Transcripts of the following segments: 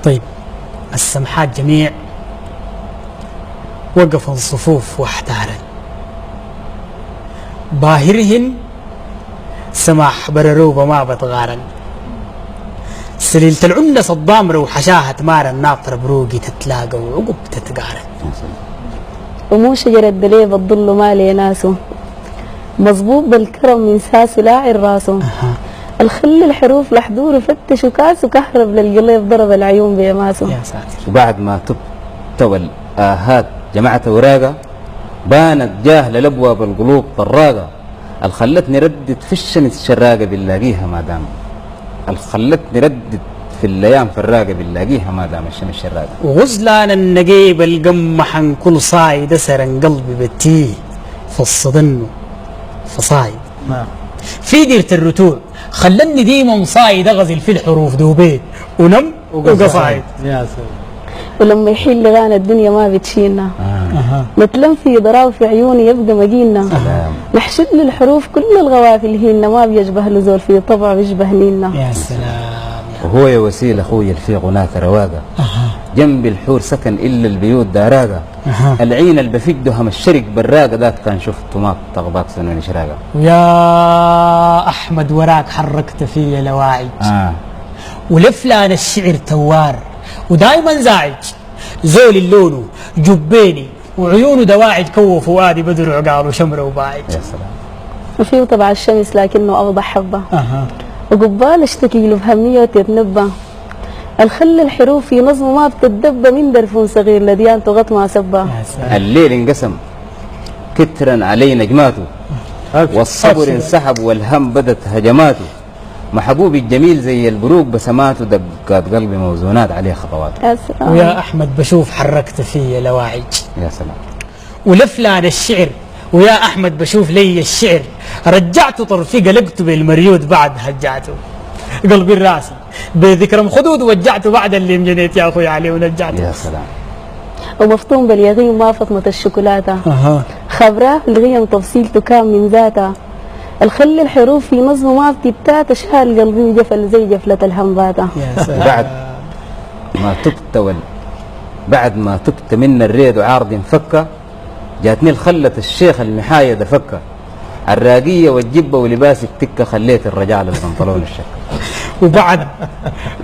طيب السمحات جميع وقفوا الصفوف واحتارا باهرهن سماح برروبة ما بتغارن سليلة العنس الضامرة وحشاها تمارا الناطرة بروقي تتلاقى وعقب تتقارن ومو شجرة دليب الظل مالي ناسه مظبوط بالكرم من ساسه لاعر راسه الخل الحروف لحضور وفتش وكاس وكهرب للقليب ضرب العيون بيماسه يا ساتر. وبعد ما تبتوى الآهات جمعت وراقة بانت جاهلة لأبواب القلوب طراقة الخلتني ردت في الشمس الشراقة بنلاقيها ما دام الخلتني ردت في الايام فراقه بنلاقيها ما دام الشمس شراقه وغزلان النقيب القمحن كل صايد سرن قلبي بتيه فالصدن فصايد في ديرة الرتوع خلني ديما صايد اغزل في الحروف دوبيت ونم وقصايد يا سلام. ولما يحل غانا الدنيا ما بتشيلنا نتلم في ضراو في عيوني يبقى مجينا نحشد له الحروف كل الغوافل هينا ما بيشبه له زول في طبع بيشبه نينا يا سلام. وهو يا وسيل اخوي الفي غناك رواقه جنب الحور سكن الا البيوت داراقه العين البفيد هم الشرق براقه ذاك كان شفته ما تغباك سنون شراقه ويا احمد وراك حركت في لواعج ولفلان الشعر توار ودايما زاعج زول اللون جبيني وعيونه دواعج كوف فؤادي بدر عقال وشمره وباعج يا سلام. وفيه طبع الشمس لكنه أوضح حبة وقبال اشتكي له بهمية وتتنبى الخل الحروف في نظمه ما بتتدبى من درفون صغير لديانته غط ما سبى الليل انقسم كترا علي نجماته والصبر انسحب والهم بدت هجماته محبوبي الجميل زي البروق بسماته دقات قلبي موزونات عليه خطواته يا سلام. ويا احمد بشوف حركت في لواعج يا سلام. ولفلان الشعر ويا احمد بشوف لي الشعر رجعت طرفي قلقت بالمريود بعد هجعته قلبي الراسي بذكرم خدود وجعته بعد اللي مجنيت يا اخوي عليه ونجعته يا سلام. ومفطوم باليغيم ما فطمة الشوكولاتة خبراه الغيم تفصيلته كام من ذاته الخل الحروف في نظمه ما بتبتات شهال قلبي وجفل زي جفلة الهمباتة بعد ما تبت من الريد وعارض انفكه جاتني الخلة الشيخ المحايدة فكه الراقية والجبة ولباس التكة خليت الرجال البنطلون الشكة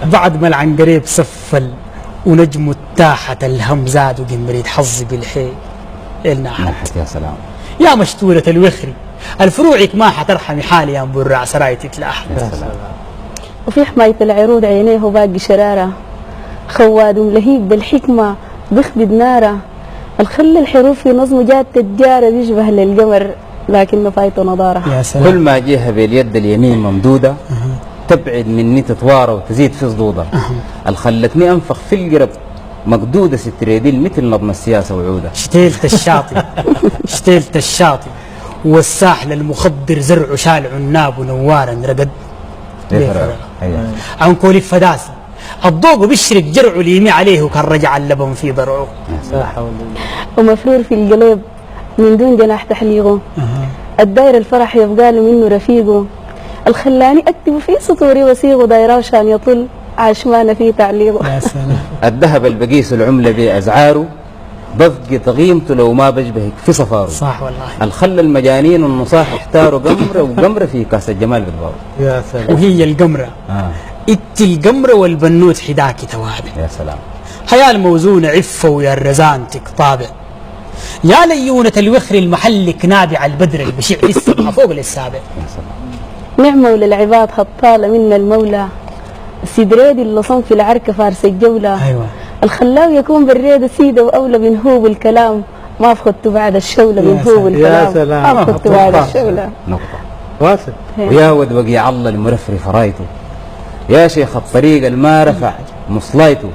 بعد ما العنقريب سفل ونجم التاحة الهم زاد وقمريد حظي بالحيل ناحت يا سلام. يا مشتورة الوخري الفروعك ما حترحمي حالي يا مبرع سراي تتلاح يا سلام. وفي حماية العروض عينيه باقي شرارة خواد لهيب بالحكمة بخدد نارة الخل الحروف في نظمه جات تجارة بيشبه للقمر لكنه فايته نضارة يا سلام. كل ما جيها باليد اليمين ممدودة تبعد مني تتوارى وتزيد في صدودة الخلتني انفخ في القرب مقدودة ستريديل مثل نظم السياسة وعودة شتيلت الشاطئ والساحل المخضر زرع شال عناب ونوارا رقد عن كل فداسي الضوء بيشرق جرعه اليمي عليه وكان رجع اللبن في ضرعه ومفرور في القلب من دون جناح تحليقه الداير الفرح يبقى له منه رفيقه الخلاني اكتب في سطوري وسيغه دايره وشان يطل عشمان في تعليقه يا سلام. الذهب البقيس العملة بأزعاره ضفقت غيمته لو ما بشبهك في صفاره صح والله. الخل المجانين والنصاح احتاروا قمرة وقمرة في كاس الجمال بالضبط. يا سلام. وهي القمرة القمرة والبنوت حداكي توابع يا سلام. حياة الموزونة عفة ويا الرزانتك طابع يا ليونة الوخر المحلك نابع البدر البشع لسه فوق للسابع يا سلام. نعمة وللعباد خطالة منا المولى السدريدي اللي صنف العركة فارس الجولة أيوة. الخلاو يكون بالريدة سيدة وأولى بنهوب الكلام ما فخدت بعد الشولة بنهوب الكلام يا سلام. ما فخدت بعد الشولة نقطة واصل. ويا ود وقيع الله المرفرف رايته يا شيخ الطريق الما رفع مصلايته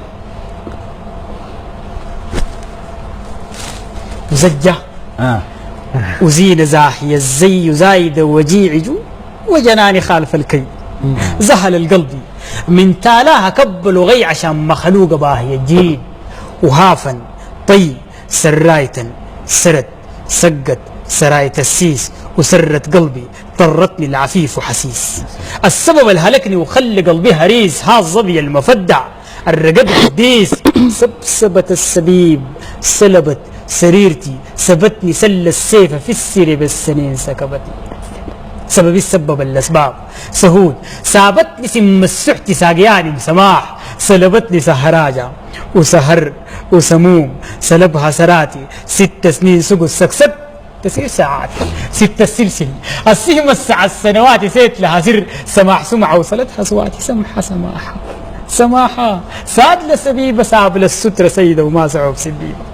زجة وزينة زاحية الزي زايدة وجيعج وجناني خالف الكي زهل القلب من تالاها كبل وغي عشان مخلوقة باهية جيد وهافا طي سرايتا سرت سقت سراية السيس وسرت قلبي طرتني العفيف حسيس. السبب الهلكني وخلي قلبي هريس، ها الظبي المفدع الرقد الديس. سبسبت السبيب سلبت سريرتي، سبتني سل السيف في السرب السنين سكبتني. سبب السبب الأسباب سهود، سابتني سم السحت ساقياني بسماح، سلبتني سهراجة وسهر وسموم، سلبها سراتي 6 سنين سقو السكسك تسير ساعات 6 السلسل السهم الساعة السنوات سيت لها سر سماح سمعة وصلتها صواتي سمحة سماحة سماحة ساد لسبيبة ساب للسترة سيدة وما سعوب سبيبة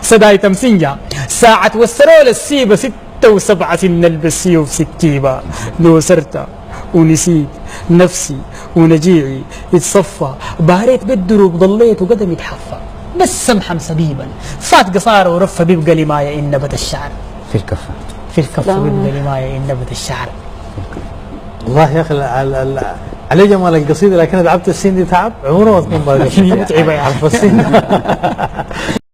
صداي تمسنجة ساعة وسروا للسيبة 6 و7 سن البسيوف سكيبة. لو سرت ونسيت نفسي ونجيعي يتصفى، باريت بالدروب ضليت وقدمي يتحفى، بس سمحم سبيبا فات قصارى ورفة بيبقى لمايا إن نبت الشعر في الكفة بيبقى لمايا إن نبت الشعر. والله يا اخي على جمال القصيده، لكن تعبت السين دي تعب عمره ما تكون باقي متعبه يعني.